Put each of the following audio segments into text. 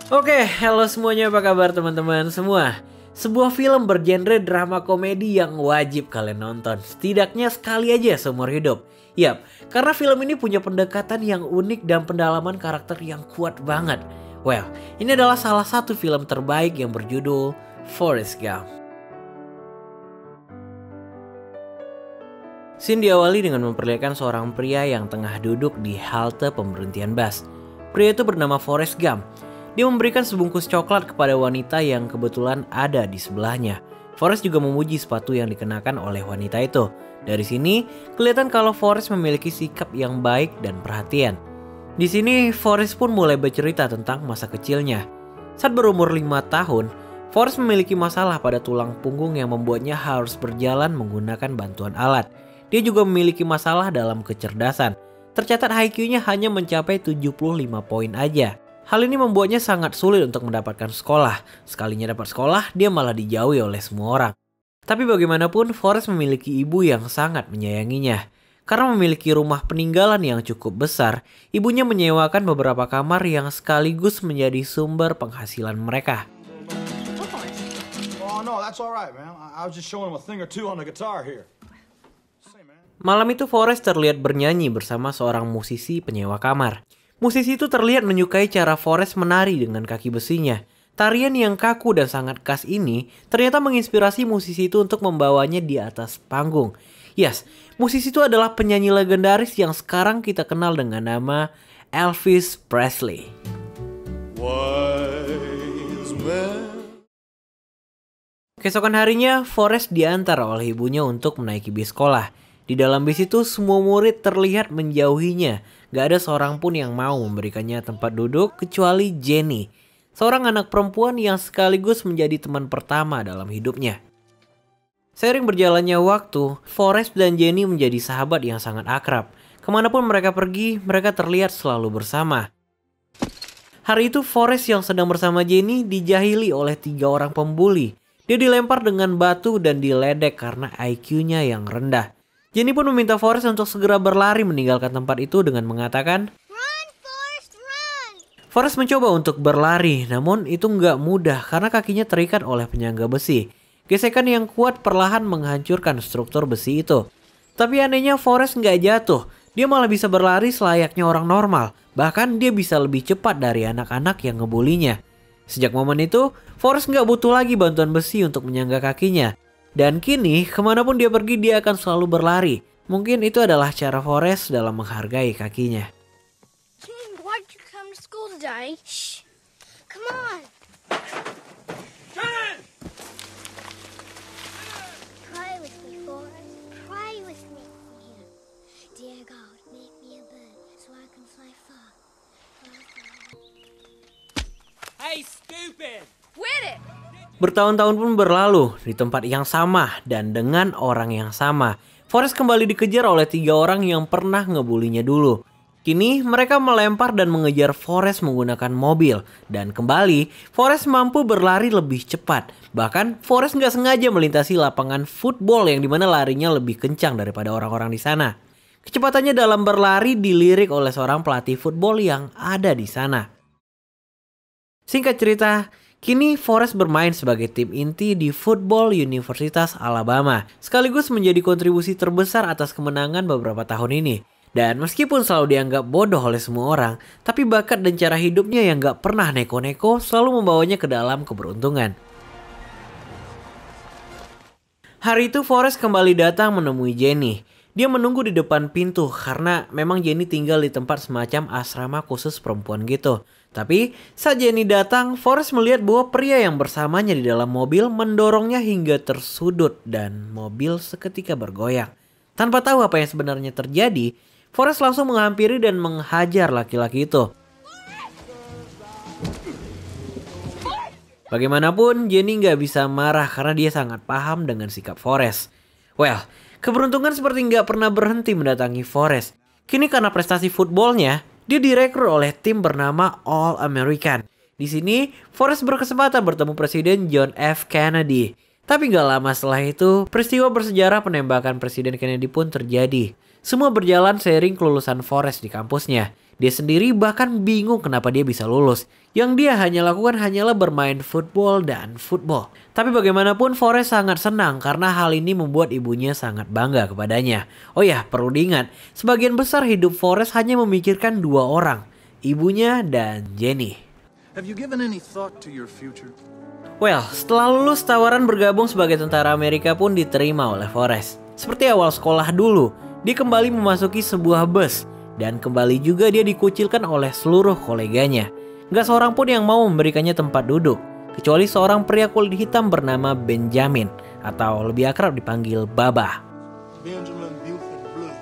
Oke, halo semuanya, apa kabar teman-teman semua? Sebuah film bergenre drama komedi yang wajib kalian nonton, setidaknya sekali aja seumur hidup. Yap, karena film ini punya pendekatan yang unik dan pendalaman karakter yang kuat banget. Well, ini adalah salah satu film terbaik yang berjudul Forrest Gump. Scene diawali dengan memperlihatkan seorang pria yang tengah duduk di halte pemberhentian bus. Pria itu bernama Forrest Gump. Dia memberikan sebungkus coklat kepada wanita yang kebetulan ada di sebelahnya. Forrest juga memuji sepatu yang dikenakan oleh wanita itu. Dari sini, kelihatan kalau Forrest memiliki sikap yang baik dan perhatian. Di sini, Forrest pun mulai bercerita tentang masa kecilnya. Saat berumur 5 tahun, Forrest memiliki masalah pada tulang punggung yang membuatnya harus berjalan menggunakan bantuan alat. Dia juga memiliki masalah dalam kecerdasan. Tercatat IQ-nya hanya mencapai 75 poin aja. Hal ini membuatnya sangat sulit untuk mendapatkan sekolah. Sekalinya dapat sekolah, dia malah dijauhi oleh semua orang. Tapi bagaimanapun, Forrest memiliki ibu yang sangat menyayanginya. Karena memiliki rumah peninggalan yang cukup besar, ibunya menyewakan beberapa kamar yang sekaligus menjadi sumber penghasilan mereka. Malam itu Forrest terlihat bernyanyi bersama seorang musisi penyewa kamar. Musisi itu terlihat menyukai cara Forrest menari dengan kaki besinya. Tarian yang kaku dan sangat khas ini ternyata menginspirasi musisi itu untuk membawanya di atas panggung. Yes, musisi itu adalah penyanyi legendaris yang sekarang kita kenal dengan nama Elvis Presley. Keesokan harinya, Forrest diantar oleh ibunya untuk menaiki bis sekolah. Di dalam bis itu semua murid terlihat menjauhinya. Gak ada seorang pun yang mau memberikannya tempat duduk kecuali Jenny, seorang anak perempuan yang sekaligus menjadi teman pertama dalam hidupnya. Seiring berjalannya waktu, Forrest dan Jenny menjadi sahabat yang sangat akrab. Kemanapun mereka pergi, mereka terlihat selalu bersama. Hari itu Forrest yang sedang bersama Jenny dijahili oleh 3 orang pembuli. Dia dilempar dengan batu dan diledek karena IQ-nya yang rendah. Jenny pun meminta Forrest untuk segera berlari meninggalkan tempat itu dengan mengatakan, "Run, Forrest, run!" Forrest mencoba untuk berlari, namun itu nggak mudah karena kakinya terikat oleh penyangga besi. Gesekan yang kuat perlahan menghancurkan struktur besi itu. Tapi anehnya Forrest nggak jatuh, dia malah bisa berlari selayaknya orang normal. Bahkan dia bisa lebih cepat dari anak-anak yang ngebulinya. Sejak momen itu, Forrest nggak butuh lagi bantuan besi untuk menyangga kakinya. Dan kini, kemanapun dia pergi, dia akan selalu berlari. Mungkin itu adalah cara Forrest dalam menghargai kakinya. Why did you come to school today? Shh. Come on. Pray with me, Forrest. Pray with me. Here. Dear God, make me a bird so I can fly far. Hey, stupid! Quit it! Bertahun-tahun pun berlalu di tempat yang sama dan dengan orang yang sama. Forrest kembali dikejar oleh 3 orang yang pernah ngebulinya dulu. Kini mereka melempar dan mengejar Forrest menggunakan mobil. Dan kembali, Forrest mampu berlari lebih cepat. Bahkan Forrest nggak sengaja melintasi lapangan football yang dimana larinya lebih kencang daripada orang-orang di sana. Kecepatannya dalam berlari dilirik oleh seorang pelatih football yang ada di sana. Singkat cerita, kini Forrest bermain sebagai tim inti di Football Universitas Alabama, sekaligus menjadi kontribusi terbesar atas kemenangan beberapa tahun ini. Dan meskipun selalu dianggap bodoh oleh semua orang, tapi bakat dan cara hidupnya yang gak pernah neko-neko selalu membawanya ke dalam keberuntungan. Hari itu Forrest kembali datang menemui Jenny. Dia menunggu di depan pintu karena memang Jenny tinggal di tempat semacam asrama khusus perempuan gitu. Tapi saat Jenny datang, Forrest melihat bahwa pria yang bersamanya di dalam mobil mendorongnya hingga tersudut dan mobil seketika bergoyang. Tanpa tahu apa yang sebenarnya terjadi, Forrest langsung menghampiri dan menghajar laki-laki itu. Bagaimanapun, Jenny nggak bisa marah karena dia sangat paham dengan sikap Forrest. Well, keberuntungan seperti nggak pernah berhenti mendatangi Forrest. Kini karena prestasi footballnya, dia direkrut oleh tim bernama All American. Di sini, Forrest berkesempatan bertemu Presiden John F. Kennedy. Tapi nggak lama setelah itu, peristiwa bersejarah penembakan Presiden Kennedy pun terjadi. Semua berjalan seiring kelulusan Forrest di kampusnya. Dia sendiri bahkan bingung kenapa dia bisa lulus. Yang dia hanya lakukan hanyalah bermain football dan football. Tapi bagaimanapun Forrest sangat senang karena hal ini membuat ibunya sangat bangga kepadanya. Oh ya, perlu diingat, sebagian besar hidup Forrest hanya memikirkan dua orang, ibunya dan Jenny. Have you given any thought to your future? Well, setelah lulus tawaran bergabung sebagai tentara Amerika pun diterima oleh Forrest. Seperti awal sekolah dulu, dia kembali memasuki sebuah bus. Dan kembali juga dia dikucilkan oleh seluruh koleganya. Gak seorang pun yang mau memberikannya tempat duduk, kecuali seorang pria kulit hitam bernama Benjamin, atau lebih akrab dipanggil Baba. Benjamin Buford Blue.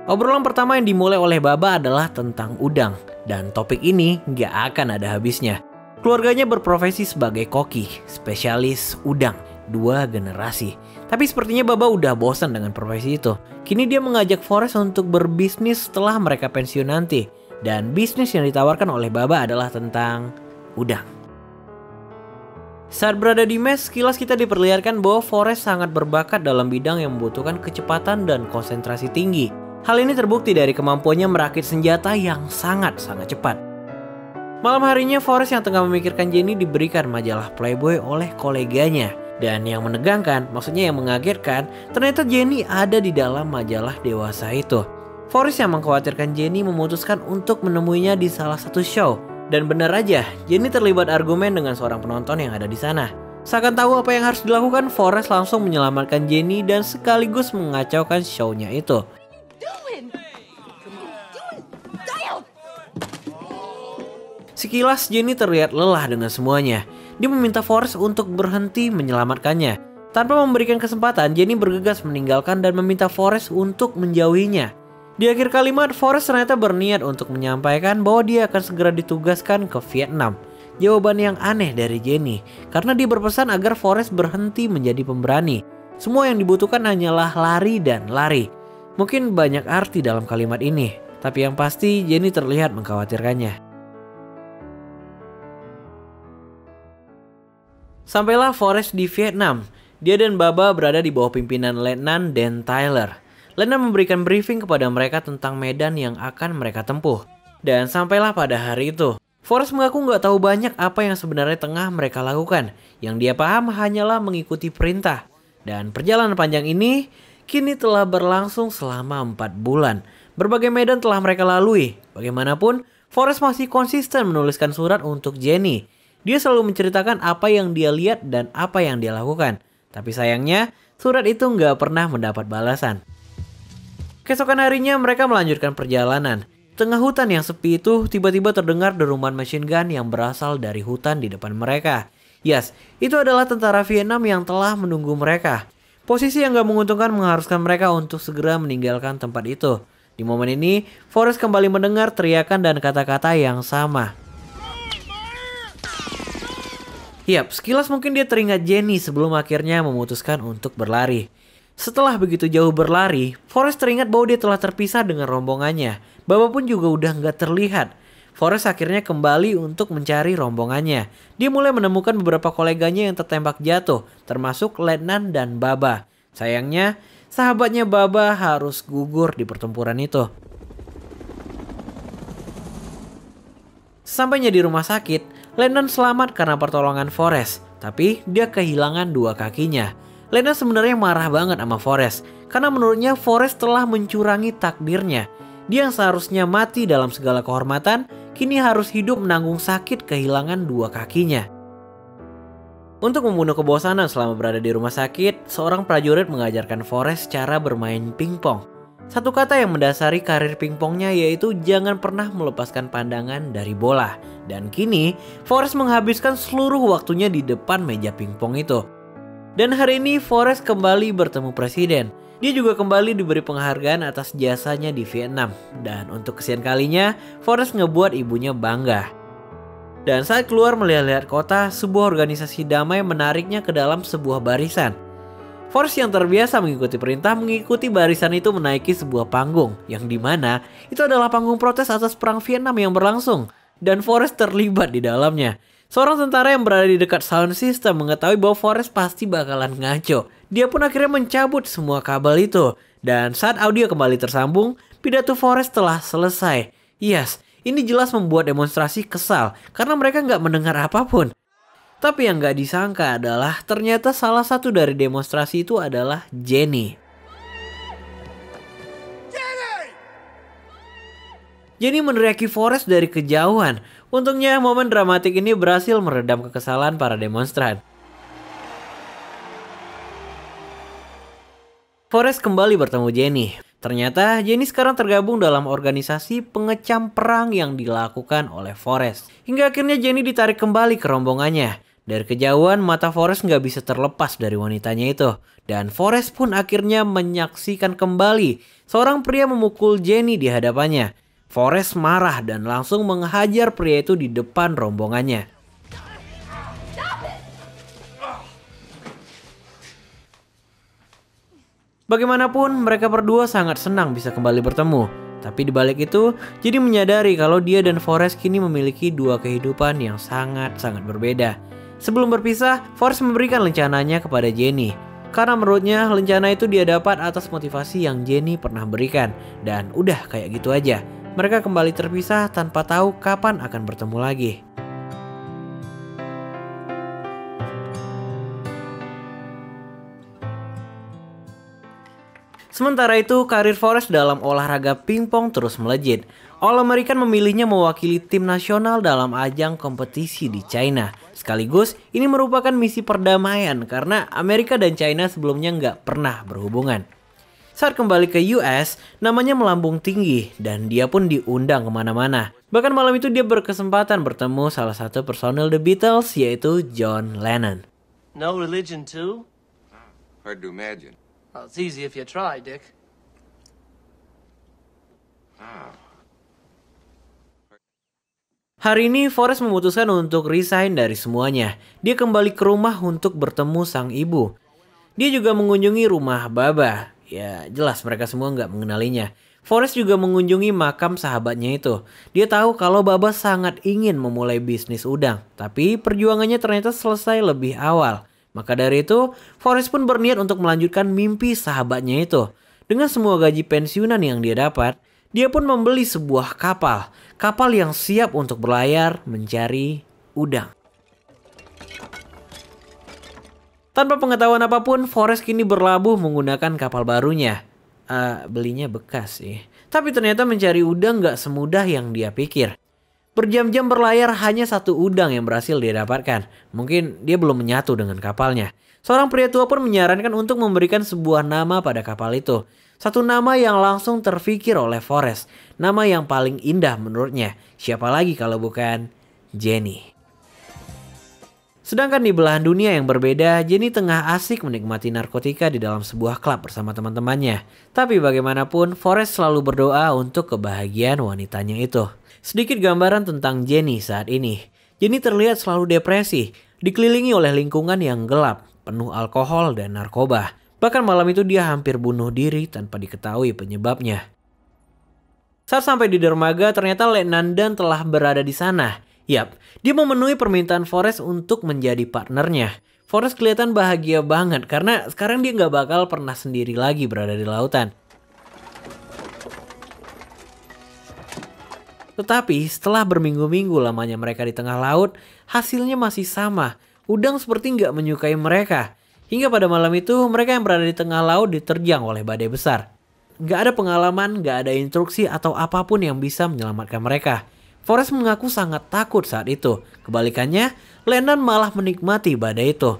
Obrolan pertama yang dimulai oleh Baba adalah tentang udang. Dan topik ini gak akan ada habisnya. Keluarganya berprofesi sebagai koki, spesialis udang, 2 generasi. Tapi sepertinya Baba udah bosan dengan profesi itu. Kini dia mengajak Forrest untuk berbisnis setelah mereka pensiun nanti. Dan bisnis yang ditawarkan oleh Baba adalah tentang udang. Saat berada di mes, sekilas kita diperlihatkan bahwa Forrest sangat berbakat dalam bidang yang membutuhkan kecepatan dan konsentrasi tinggi. Hal ini terbukti dari kemampuannya merakit senjata yang sangat-sangat cepat. Malam harinya Forrest yang tengah memikirkan Jenny diberikan majalah Playboy oleh koleganya. Dan yang menegangkan, maksudnya yang mengagetkan, ternyata Jenny ada di dalam majalah dewasa itu. Forrest yang mengkhawatirkan Jenny memutuskan untuk menemuinya di salah satu show. Dan benar aja, Jenny terlibat argumen dengan seorang penonton yang ada di sana. Seakan tahu apa yang harus dilakukan, Forrest langsung menyelamatkan Jenny dan sekaligus mengacaukan show-nya itu. Sekilas Jenny terlihat lelah dengan semuanya. Dia meminta Forrest untuk berhenti menyelamatkannya. Tanpa memberikan kesempatan, Jenny bergegas meninggalkan dan meminta Forrest untuk menjauhinya. Di akhir kalimat, Forrest ternyata berniat untuk menyampaikan bahwa dia akan segera ditugaskan ke Vietnam. Jawaban yang aneh dari Jenny, karena dia berpesan agar Forrest berhenti menjadi pemberani. Semua yang dibutuhkan hanyalah lari dan lari. Mungkin banyak arti dalam kalimat ini, tapi yang pasti Jenny terlihat mengkhawatirkannya. Sampailah Forrest di Vietnam. Dia dan Baba berada di bawah pimpinan Letnan Dan Tyler. Letnan memberikan briefing kepada mereka tentang medan yang akan mereka tempuh. Dan sampailah pada hari itu. Forrest mengaku nggak tahu banyak apa yang sebenarnya tengah mereka lakukan. Yang dia paham hanyalah mengikuti perintah. Dan perjalanan panjang ini kini telah berlangsung selama 4 bulan. Berbagai medan telah mereka lalui. Bagaimanapun, Forrest masih konsisten menuliskan surat untuk Jenny. Dia selalu menceritakan apa yang dia lihat dan apa yang dia lakukan. Tapi sayangnya, surat itu nggak pernah mendapat balasan. Keesokan harinya mereka melanjutkan perjalanan. Tengah hutan yang sepi itu, tiba-tiba terdengar deruman machine gun yang berasal dari hutan di depan mereka. Yes, itu adalah tentara Vietnam yang telah menunggu mereka. Posisi yang gak menguntungkan mengharuskan mereka untuk segera meninggalkan tempat itu. Di momen ini, Forrest kembali mendengar teriakan dan kata-kata yang sama. Yap, sekilas mungkin dia teringat Jenny sebelum akhirnya memutuskan untuk berlari. Setelah begitu jauh berlari, Forrest teringat bahwa dia telah terpisah dengan rombongannya. Baba pun juga udah nggak terlihat. Forrest akhirnya kembali untuk mencari rombongannya. Dia mulai menemukan beberapa koleganya yang tertembak jatuh, termasuk Letnan dan Baba. Sayangnya, sahabatnya Baba harus gugur di pertempuran itu. Sampainya di rumah sakit, Letnan selamat karena pertolongan Forrest, tapi dia kehilangan 2 kakinya. Letnan sebenarnya marah banget sama Forrest, karena menurutnya Forrest telah mencurangi takdirnya. Dia yang seharusnya mati dalam segala kehormatan, kini harus hidup menanggung sakit kehilangan 2 kakinya. Untuk membunuh kebosanan selama berada di rumah sakit, seorang prajurit mengajarkan Forrest cara bermain pingpong. Satu kata yang mendasari karir pingpongnya yaitu jangan pernah melepaskan pandangan dari bola. Dan kini, Forrest menghabiskan seluruh waktunya di depan meja pingpong itu. Dan hari ini Forrest kembali bertemu presiden. Dia juga kembali diberi penghargaan atas jasanya di Vietnam. Dan untuk kesekian kalinya, Forrest ngebuat ibunya bangga. Dan saat keluar melihat-lihat kota, sebuah organisasi damai menariknya ke dalam sebuah barisan. Forrest yang terbiasa mengikuti perintah mengikuti barisan itu menaiki sebuah panggung yang dimana itu adalah panggung protes atas perang Vietnam yang berlangsung dan Forrest terlibat di dalamnya. Seorang tentara yang berada di dekat sound system mengetahui bahwa Forrest pasti bakalan ngaco. Dia pun akhirnya mencabut semua kabel itu dan saat audio kembali tersambung, pidato Forrest telah selesai. Yes, ini jelas membuat demonstrasi kesal karena mereka nggak mendengar apapun. Tapi yang nggak disangka adalah ternyata salah satu dari demonstrasi itu adalah Jenny. Jenny meneriaki Forrest dari kejauhan. Untungnya momen dramatik ini berhasil meredam kekesalan para demonstran. Forrest kembali bertemu Jenny. Ternyata Jenny sekarang tergabung dalam organisasi pengecam perang yang dilakukan oleh Forrest. Hingga akhirnya Jenny ditarik kembali ke rombongannya. Dari kejauhan mata Forrest nggak bisa terlepas dari wanitanya itu. Dan Forrest pun akhirnya menyaksikan kembali seorang pria memukul Jenny di hadapannya. Forrest marah dan langsung menghajar pria itu di depan rombongannya. Bagaimanapun mereka berdua sangat senang bisa kembali bertemu. Tapi dibalik itu, Jenny menyadari kalau dia dan Forrest kini memiliki dua kehidupan yang sangat-sangat berbeda. Sebelum berpisah, Forrest memberikan rencananya kepada Jenny. Karena menurutnya rencana itu dia dapat atas motivasi yang Jenny pernah berikan. Dan udah kayak gitu aja. Mereka kembali terpisah tanpa tahu kapan akan bertemu lagi. Sementara itu, karir Forrest dalam olahraga pingpong terus melejit. All-American memilihnya mewakili tim nasional dalam ajang kompetisi di China. Sekaligus, ini merupakan misi perdamaian karena Amerika dan China sebelumnya nggak pernah berhubungan. Saat kembali ke US, namanya melambung tinggi dan dia pun diundang kemana-mana. Bahkan malam itu dia berkesempatan bertemu salah satu personil The Beatles yaitu John Lennon. No religion too? Hard to imagine. Well, it's easy if you try, Dick. Hari ini Forrest memutuskan untuk resign dari semuanya. Dia kembali ke rumah untuk bertemu sang ibu. Dia juga mengunjungi rumah Baba. Ya jelas mereka semua nggak mengenalinya. Forrest juga mengunjungi makam sahabatnya itu. Dia tahu kalau Baba sangat ingin memulai bisnis udang. Tapi perjuangannya ternyata selesai lebih awal. Maka dari itu, Forrest pun berniat untuk melanjutkan mimpi sahabatnya itu. Dengan semua gaji pensiunan yang dia dapat, dia pun membeli sebuah kapal. Kapal yang siap untuk berlayar mencari udang. Tanpa pengetahuan apapun, Forrest kini berlabuh menggunakan kapal barunya. Belinya bekas sih. Tapi ternyata mencari udang gak semudah yang dia pikir. Berjam-jam berlayar hanya satu udang yang berhasil dia dapatkan. Mungkin dia belum menyatu dengan kapalnya. Seorang pria tua pun menyarankan untuk memberikan sebuah nama pada kapal itu. Satu nama yang langsung terfikir oleh Forrest. Nama yang paling indah menurutnya. Siapa lagi kalau bukan Jenny. Sedangkan di belahan dunia yang berbeda, Jenny tengah asik menikmati narkotika di dalam sebuah klub bersama teman-temannya. Tapi bagaimanapun, Forrest selalu berdoa untuk kebahagiaan wanitanya itu. Sedikit gambaran tentang Jenny saat ini. Jenny terlihat selalu depresi, dikelilingi oleh lingkungan yang gelap, penuh alkohol dan narkoba. Bahkan malam itu dia hampir bunuh diri tanpa diketahui penyebabnya. Saat sampai di dermaga, ternyata Letnan Dan telah berada di sana. Yap, dia memenuhi permintaan Forrest untuk menjadi partnernya. Forrest kelihatan bahagia banget karena sekarang dia nggak bakal pernah sendiri lagi berada di lautan. Tetapi setelah berminggu-minggu lamanya mereka di tengah laut, hasilnya masih sama. Udang seperti nggak menyukai mereka. Hingga pada malam itu mereka yang berada di tengah laut diterjang oleh badai besar. Nggak ada pengalaman, nggak ada instruksi atau apapun yang bisa menyelamatkan mereka. Forrest mengaku sangat takut saat itu. Kebalikannya, Lennon malah menikmati badai itu.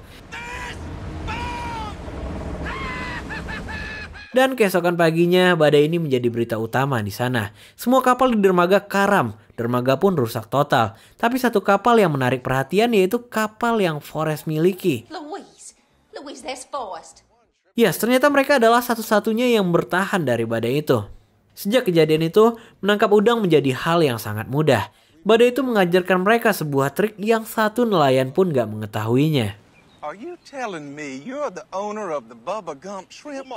Dan keesokan paginya, badai ini menjadi berita utama di sana. Semua kapal di dermaga karam. Dermaga pun rusak total. Tapi satu kapal yang menarik perhatian yaitu kapal yang Forrest miliki. Louise, there's Forrest. Yes, ternyata mereka adalah satu-satunya yang bertahan dari badai itu. Sejak kejadian itu, menangkap udang menjadi hal yang sangat mudah. Badai itu mengajarkan mereka sebuah trik yang satu nelayan pun gak mengetahuinya. Are you telling me you're the owner of the Bubba Gump Shrimp?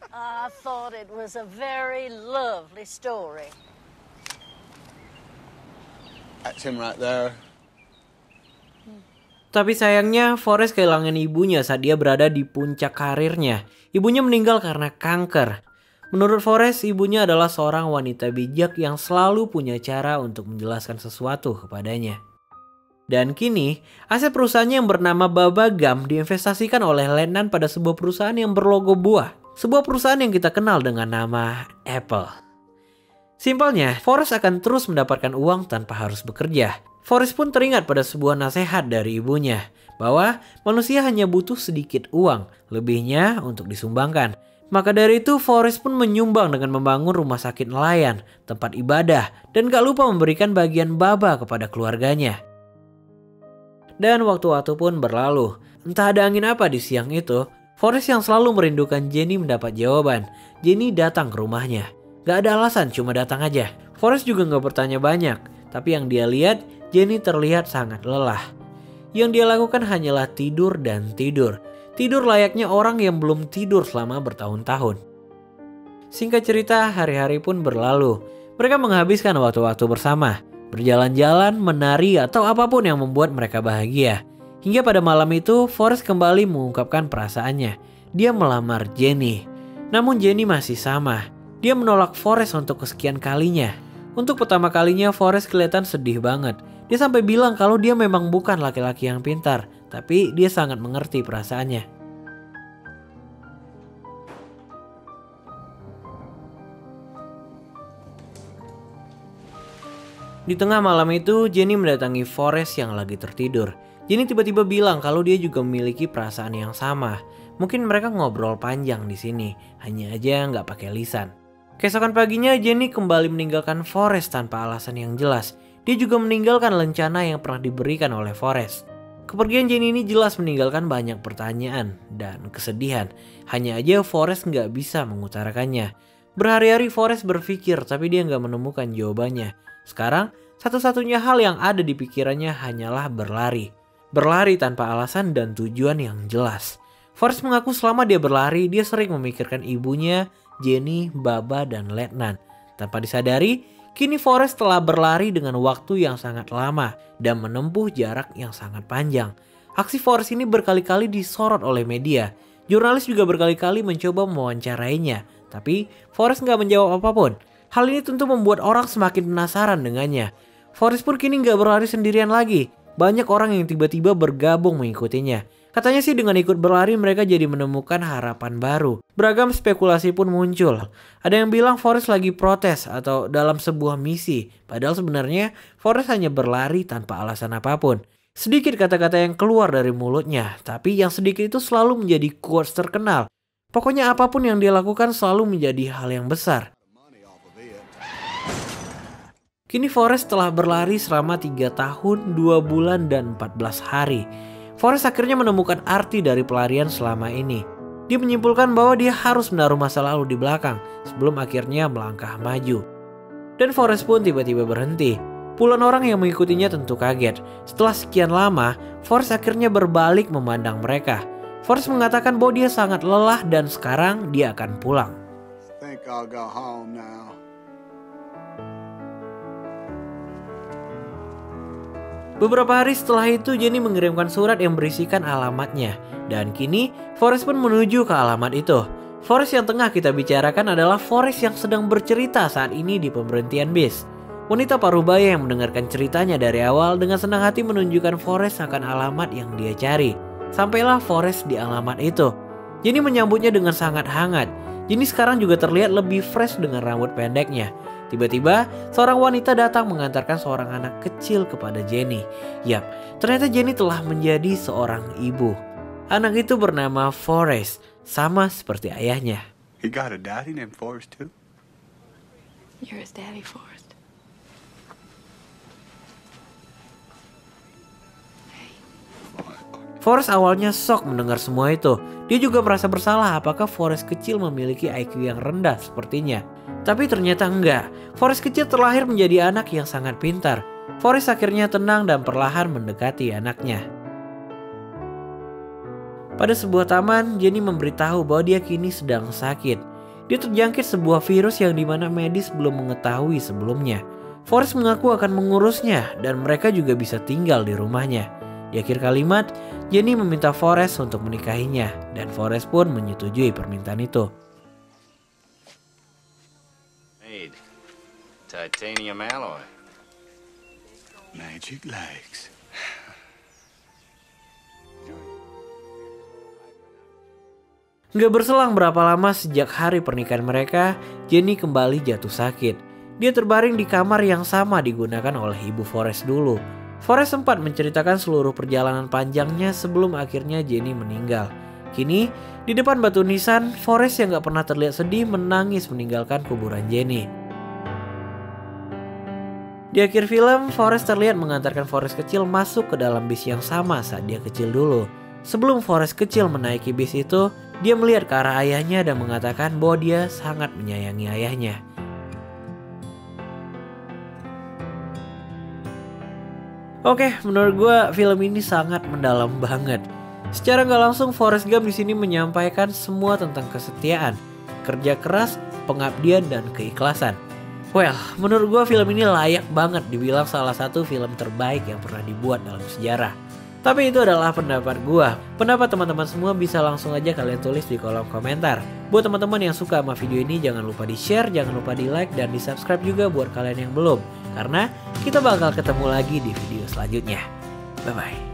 I thought it was a very lovely story. That's him right there. Tapi sayangnya, Forrest kehilangan ibunya saat dia berada di puncak karirnya. Ibunya meninggal karena kanker. Menurut Forrest, ibunya adalah seorang wanita bijak yang selalu punya cara untuk menjelaskan sesuatu kepadanya. Dan kini, aset perusahaannya yang bernama Baba Gum diinvestasikan oleh Letnan pada sebuah perusahaan yang berlogo buah. Sebuah perusahaan yang kita kenal dengan nama Apple. Simpelnya, Forrest akan terus mendapatkan uang tanpa harus bekerja. Forrest pun teringat pada sebuah nasihat dari ibunya, bahwa manusia hanya butuh sedikit uang, lebihnya untuk disumbangkan. Maka dari itu Forrest pun menyumbang dengan membangun rumah sakit nelayan, tempat ibadah, dan gak lupa memberikan bagian baba kepada keluarganya. Dan waktu-waktu pun berlalu. Entah ada angin apa di siang itu, Forrest yang selalu merindukan Jenny mendapat jawaban. Jenny datang ke rumahnya. Gak ada alasan, cuma datang aja. Forrest juga gak bertanya banyak, tapi yang dia lihat, Jenny terlihat sangat lelah. Yang dia lakukan hanyalah tidur dan tidur. Tidur layaknya orang yang belum tidur selama bertahun-tahun. Singkat cerita, hari-hari pun berlalu. Mereka menghabiskan waktu-waktu bersama, berjalan-jalan, menari, atau apapun yang membuat mereka bahagia. Hingga pada malam itu, Forrest kembali mengungkapkan perasaannya. Dia melamar Jenny. Namun Jenny masih sama. Dia menolak Forrest untuk kesekian kalinya. Untuk pertama kalinya, Forrest kelihatan sedih banget. Dia sampai bilang kalau dia memang bukan laki-laki yang pintar, tapi dia sangat mengerti perasaannya. Di tengah malam itu, Jenny mendatangi Forrest yang lagi tertidur. Jenny tiba-tiba bilang kalau dia juga memiliki perasaan yang sama. Mungkin mereka ngobrol panjang di sini, hanya aja nggak pakai lisan. Keesokan paginya, Jenny kembali meninggalkan Forrest tanpa alasan yang jelas. Dia juga meninggalkan lencana yang pernah diberikan oleh Forrest. Kepergian Jenny ini jelas meninggalkan banyak pertanyaan dan kesedihan. Hanya aja Forrest nggak bisa mengutarakannya. Berhari-hari Forrest berpikir tapi dia nggak menemukan jawabannya. Sekarang, satu-satunya hal yang ada di pikirannya hanyalah berlari. Berlari tanpa alasan dan tujuan yang jelas. Forrest mengaku selama dia berlari, dia sering memikirkan ibunya, Jenny, Baba, dan Letnan. Tanpa disadari, kini Forrest telah berlari dengan waktu yang sangat lama dan menempuh jarak yang sangat panjang. Aksi Forrest ini berkali-kali disorot oleh media. Jurnalis juga berkali-kali mencoba mewawancarainya, tapi Forrest nggak menjawab apapun. Hal ini tentu membuat orang semakin penasaran dengannya. Forrest pun kini nggak berlari sendirian lagi. Banyak orang yang tiba-tiba bergabung mengikutinya. Katanya sih dengan ikut berlari mereka jadi menemukan harapan baru. Beragam spekulasi pun muncul. Ada yang bilang Forrest lagi protes atau dalam sebuah misi. Padahal sebenarnya Forrest hanya berlari tanpa alasan apapun. Sedikit kata-kata yang keluar dari mulutnya, tapi yang sedikit itu selalu menjadi quotes terkenal. Pokoknya apapun yang dia lakukan selalu menjadi hal yang besar. Kini Forrest telah berlari selama 3 tahun, 2 bulan, dan 14 hari. Forrest akhirnya menemukan arti dari pelarian selama ini. Dia menyimpulkan bahwa dia harus menaruh masa lalu di belakang sebelum akhirnya melangkah maju. Dan Forrest pun tiba-tiba berhenti. Puluhan orang yang mengikutinya tentu kaget. Setelah sekian lama, Forrest akhirnya berbalik memandang mereka. Forrest mengatakan bahwa dia sangat lelah dan sekarang dia akan pulang. Think I'll go home now. Beberapa hari setelah itu Jenny mengirimkan surat yang berisikan alamatnya. Dan kini Forrest pun menuju ke alamat itu. Forrest yang tengah kita bicarakan adalah Forrest yang sedang bercerita saat ini di pemberhentian bis. Wanita parubaya yang mendengarkan ceritanya dari awal dengan senang hati menunjukkan Forrest akan alamat yang dia cari. Sampailah Forrest di alamat itu. Jenny menyambutnya dengan sangat hangat. Jenny sekarang juga terlihat lebih fresh dengan rambut pendeknya. Tiba-tiba, seorang wanita datang mengantarkan seorang anak kecil kepada Jenny. Yap, ternyata Jenny telah menjadi seorang ibu. Anak itu bernama Forrest, sama seperti ayahnya. He got a daddy named Forrest too? You're his daddy, Forrest. Forrest awalnya shock mendengar semua itu. Dia juga merasa bersalah apakah Forrest kecil memiliki IQ yang rendah sepertinya. Tapi ternyata enggak. Forrest kecil terlahir menjadi anak yang sangat pintar. Forrest akhirnya tenang dan perlahan mendekati anaknya. Pada sebuah taman, Jenny memberitahu bahwa dia kini sedang sakit. Dia terjangkit sebuah virus yang dimana medis belum mengetahui sebelumnya. Forrest mengaku akan mengurusnya dan mereka juga bisa tinggal di rumahnya. Di akhir kalimat, Jenny meminta Forrest untuk menikahinya dan Forrest pun menyetujui permintaan itu. Titanium alloy. Magic legs. Nggak berselang berapa lama sejak hari pernikahan mereka, Jenny kembali jatuh sakit. Dia terbaring di kamar yang sama digunakan oleh ibu Forrest dulu. Forrest sempat menceritakan seluruh perjalanan panjangnya sebelum akhirnya Jenny meninggal. Kini, di depan batu nisan, Forrest yang nggak pernah terlihat sedih menangis meninggalkan kuburan Jenny. Di akhir film, Forrest terlihat mengantarkan Forrest kecil masuk ke dalam bis yang sama saat dia kecil dulu. Sebelum Forrest kecil menaiki bis itu, dia melihat ke arah ayahnya dan mengatakan bahwa dia sangat menyayangi ayahnya. Oke, menurut gue film ini sangat mendalam banget. Secara nggak langsung Forrest Gump di sini menyampaikan semua tentang kesetiaan, kerja keras, pengabdian, dan keikhlasan. Well, menurut gue film ini layak banget dibilang salah satu film terbaik yang pernah dibuat dalam sejarah. Tapi itu adalah pendapat gue. Pendapat teman-teman semua bisa langsung aja kalian tulis di kolom komentar. Buat teman-teman yang suka sama video ini, jangan lupa di share, jangan lupa di like, dan di subscribe juga buat kalian yang belum. Karena kita bakal ketemu lagi di video selanjutnya. Bye-bye.